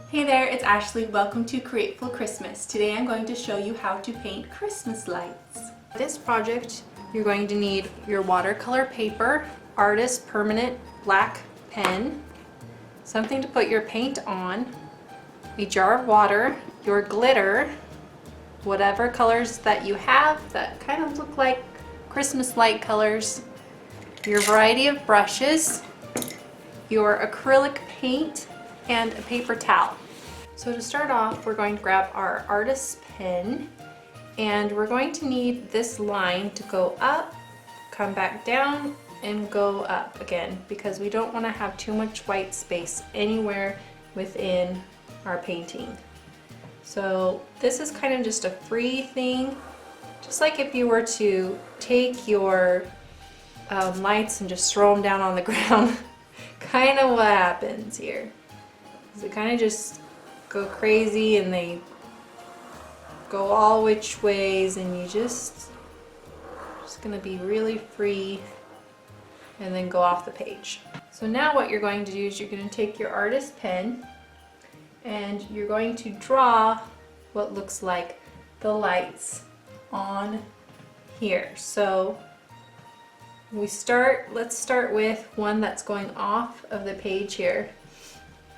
Hey there, it's Ashley. Welcome to Createful Christmas. Today I'm going to show you how to paint Christmas lights. For this project, you're going to need your watercolor paper, artist permanent black pen, something to put your paint on, a jar of water, your glitter, whatever colors that you have that kind of look like Christmas light colors, your variety of brushes, your acrylic paint, and a paper towel. So to start off, we're going to grab our artist's pen, and we're going to need this line to go up, come back down, and go up again, because we don't want to have too much white space anywhere within our painting. So this is kind of just a free thing, just like if you were to take your lights and just throw them down on the ground. Kind of what happens here. It kind of just go crazy and they go all which ways, and you just gonna be really free and then go off the page. So now what you're going to do is you're going to take your artist pen and you're going to draw what looks like the lights on here. So let's start with one that's going off of the page here.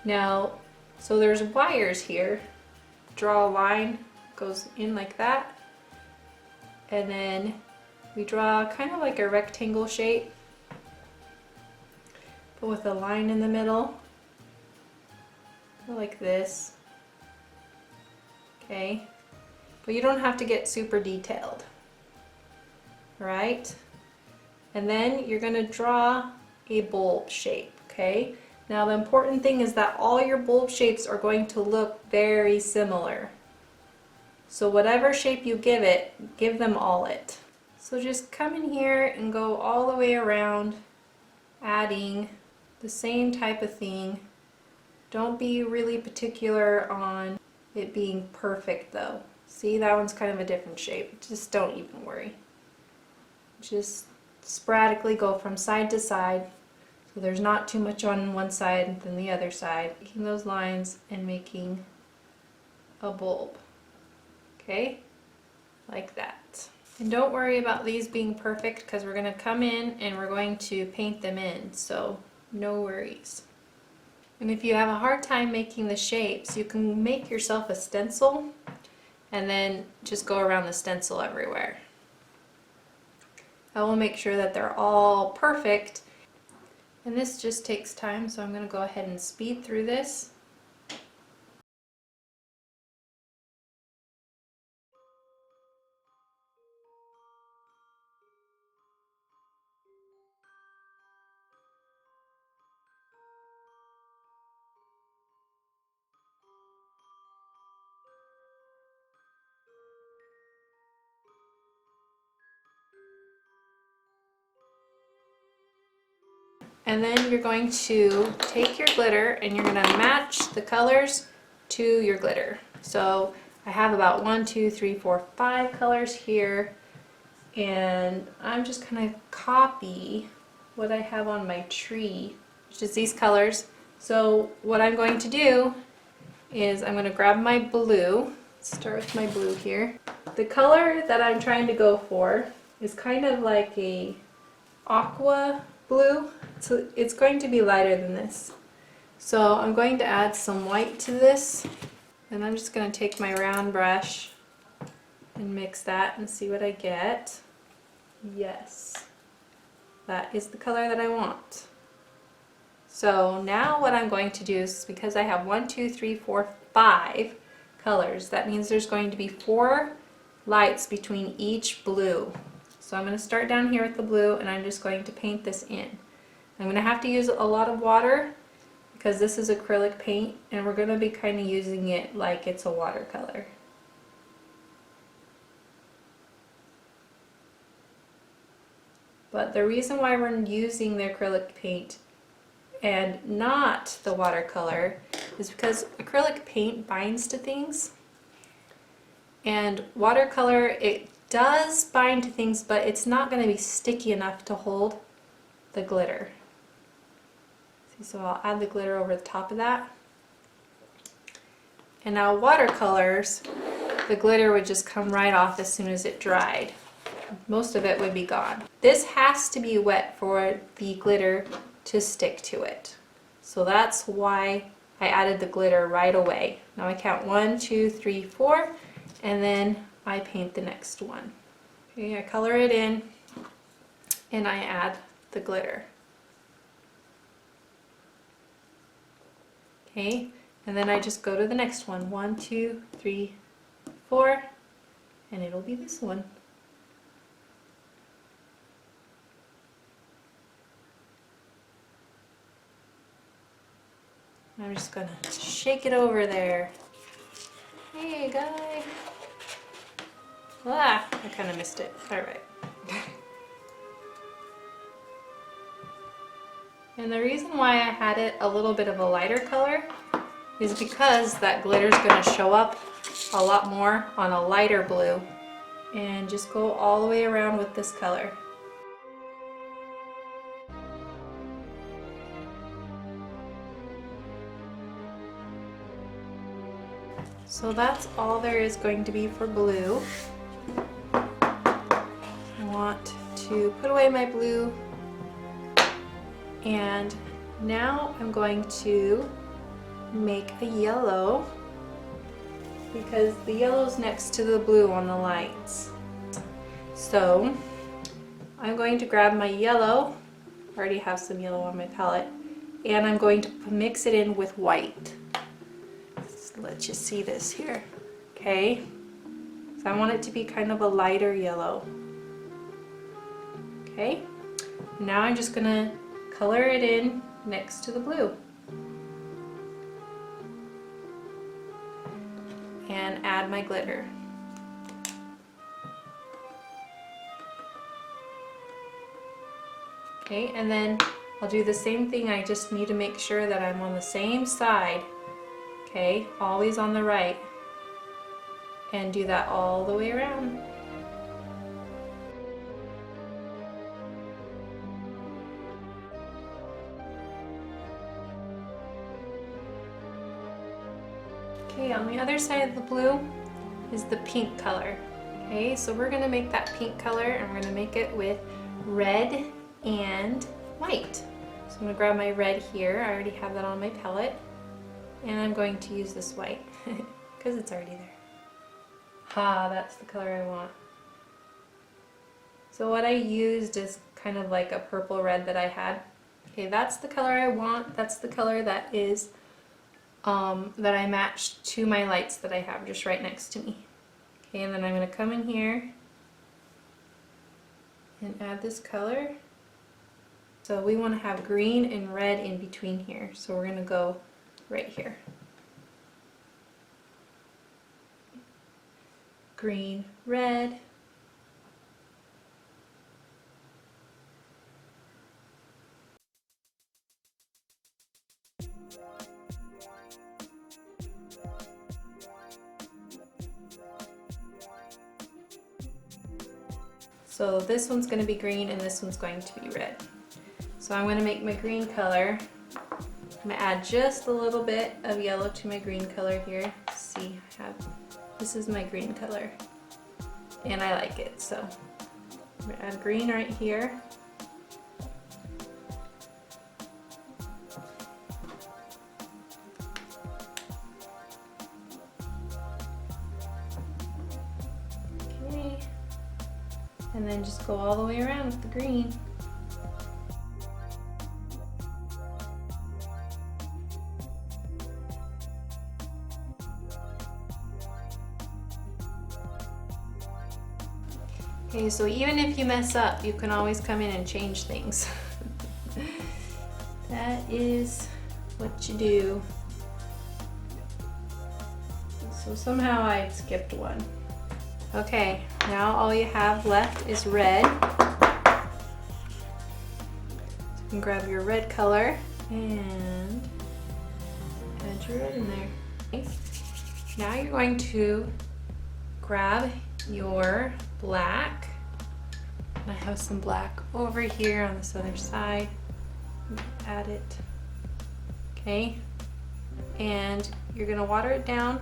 Now, so there's wires here. Draw a line, goes in like that, and then we draw kind of like a rectangle shape, but with a line in the middle, like this. Okay, but you don't have to get super detailed, right? And then you're going to draw a bulb shape, okay? Now the important thing is that all your bulb shapes are going to look very similar. So whatever shape you give it, give them all it. So just come in here and go all the way around, adding the same type of thing. Don't be really particular on it being perfect though. See, that one's kind of a different shape. Just don't even worry. Just sporadically go from side to side, so there's not too much on one side than the other side, making those lines and making a bulb. Okay, like that. And don't worry about these being perfect, because we're going to come in and we're going to paint them in, so no worries. And if you have a hard time making the shapes, you can make yourself a stencil and then just go around the stencil everywhere. I will make sure that they're all perfect, and this just takes time, so I'm going to go ahead and speed through this. And then you're going to take your glitter and you're going to match the colors to your glitter. So I have about 1, 2, 3, 4, 5 colors here, and I'm just going to copy what I have on my tree, which is these colors. So what I'm going to do is I'm going to grab my blue. Let's start with my blue here. The color that I'm trying to go for is kind of like a aqua blue, so it's going to be lighter than this. So I'm going to add some white to this, and I'm just going to take my round brush and mix that and see what I get. Yes, that is the color that I want. So now what I'm going to do is, because I have 1, 2, 3, 4, 5 colors, that means there's going to be 4 lights between each blue. So I'm going to start down here with the blue, and I'm just going to paint this in. I'm going to have to use a lot of water because this is acrylic paint, and we're going to be kind of using it like it's a watercolor. But the reason why we're using the acrylic paint and not the watercolor is because acrylic paint binds to things, and watercolor, it does bind to things, but it's not going to be sticky enough to hold the glitter. See, so I'll add the glitter over the top of that. And now watercolors, the glitter would just come right off as soon as it dried. Most of it would be gone. This has to be wet for the glitter to stick to it. So that's why I added the glitter right away. Now I count 1, 2, 3, 4, and then I paint the next one. Okay, I color it in and I add the glitter. Okay, and then I just go to the next one. 1, 2, 3, 4, and it'll be this one. I'm just gonna shake it over there. Hey, guy. Ah, I kind of missed it. All right. And the reason why I had it a little bit of a lighter color is because that glitter is going to show up a lot more on a lighter blue. And just go all the way around with this color. So that's all there is going to be for blue. I want to put away my blue, and now I'm going to make a yellow because the yellow's next to the blue on the lights. So I'm going to grab my yellow, I already have some yellow on my palette, and I'm going to mix it in with white. Let you see this here. Okay, so I want it to be kind of a lighter yellow. Okay, now I'm just gonna color it in next to the blue and add my glitter. Okay, and then I'll do the same thing. I just need to make sure that I'm on the same side. Okay, always on the right, and do that all the way around. Okay, on the other side of the blue is the pink color. Okay, so we're gonna make that pink color, and we're gonna make it with red and white. So I'm gonna grab my red here. I already have that on my palette. And I'm going to use this white because it's already there. Ha, that's the color I want. So what I used is kind of like a purple red that I had. Okay, that's the color I want. That's the color that is that I matched to my lights that I have just right next to me. Okay, and then I'm going to come in here and add this color. So we want to have green and red in between here. So we're going to go right here. Green, red. So this one's going to be green and this one's going to be red. So I'm going to make my green color. I'm going to add just a little bit of yellow to my green color here. See, this is my green color and I like it, so I'm going to add green right here. Okay, and then just go all the way around with the green. Okay, so even if you mess up, you can always come in and change things. That is what you do. So somehow I skipped one. Okay, now all you have left is red. So you can grab your red color and add your red in there. Okay. Now you're going to grab your black. I have some black over here on this other side. Add it. Okay. and you're gonna water it down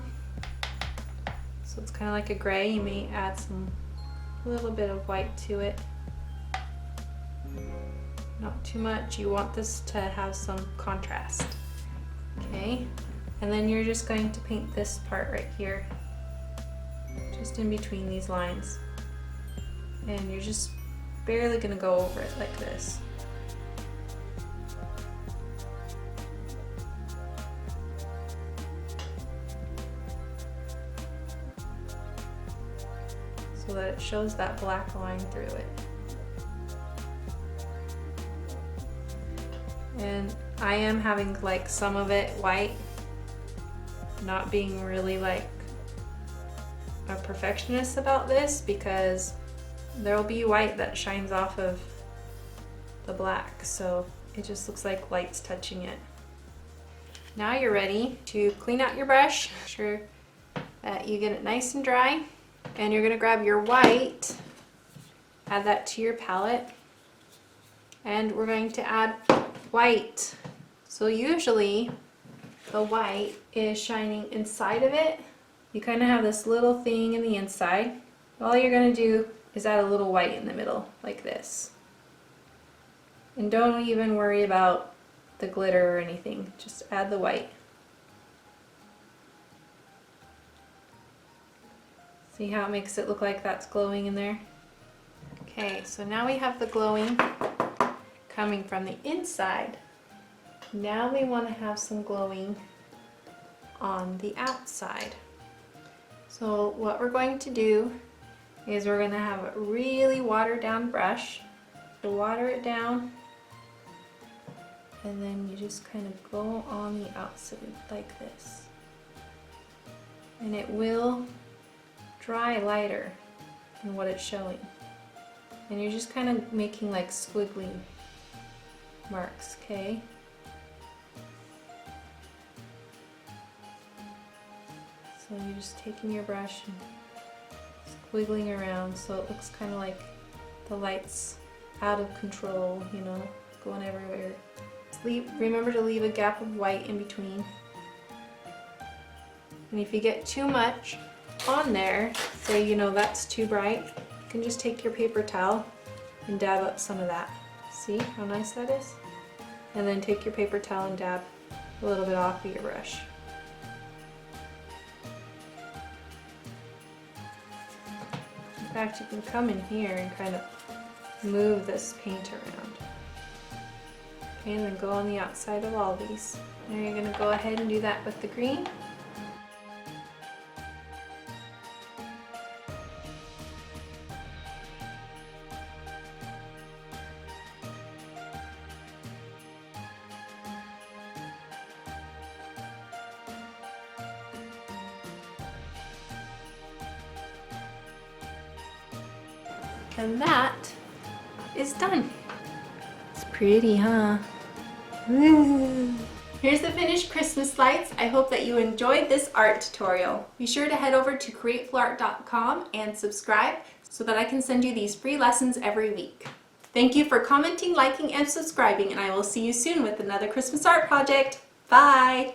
so it's kind of like a gray. You may add a little bit of white to it. Not too much. You want this to have some contrast. Okay, and then you're just going to paint this part right here, just in between these lines. And you're just barely gonna go over it like this. So that it shows that black line through it. And I am having like some of it white, not being really like a perfectionist about this, because there'll be white that shines off of the black, so it just looks like light's touching it. Now you're ready to clean out your brush. Make sure that you get it nice and dry, and you're gonna grab your white, add that to your palette, and we're going to add white. So usually the white is shining inside of it. You kind of have this little thing in the inside. All you're going to do is add a little white in the middle like this. And don't even worry about the glitter or anything. Just add the white. See how it makes it look like that's glowing in there? Okay, so now we have the glowing coming from the inside. Now we want to have some glowing on the outside. So what we're going to do is we're going to have a really watered down brush. So water it down, and then you just kind of go on the outside like this. And it will dry lighter than what it's showing. And you're just kind of making like squiggly marks, okay? So you're just taking your brush and squiggling around so it looks kind of like the light's out of control, you know, going everywhere. Remember to leave a gap of white in between. And if you get too much on there, say you know that's too bright, you can just take your paper towel and dab up some of that. See how nice that is? And then take your paper towel and dab a little bit off of your brush. In fact, you can come in here and kind of move this paint around. Okay, and then go on the outside of all these. Now you're going to go ahead and do that with the green. And that is done. It's pretty, huh? Here's the finished Christmas lights. I hope that you enjoyed this art tutorial. Be sure to head over to createfulart.com and subscribe so that I can send you these free lessons every week. Thank you for commenting, liking, and subscribing, and I will see you soon with another Christmas art project. Bye!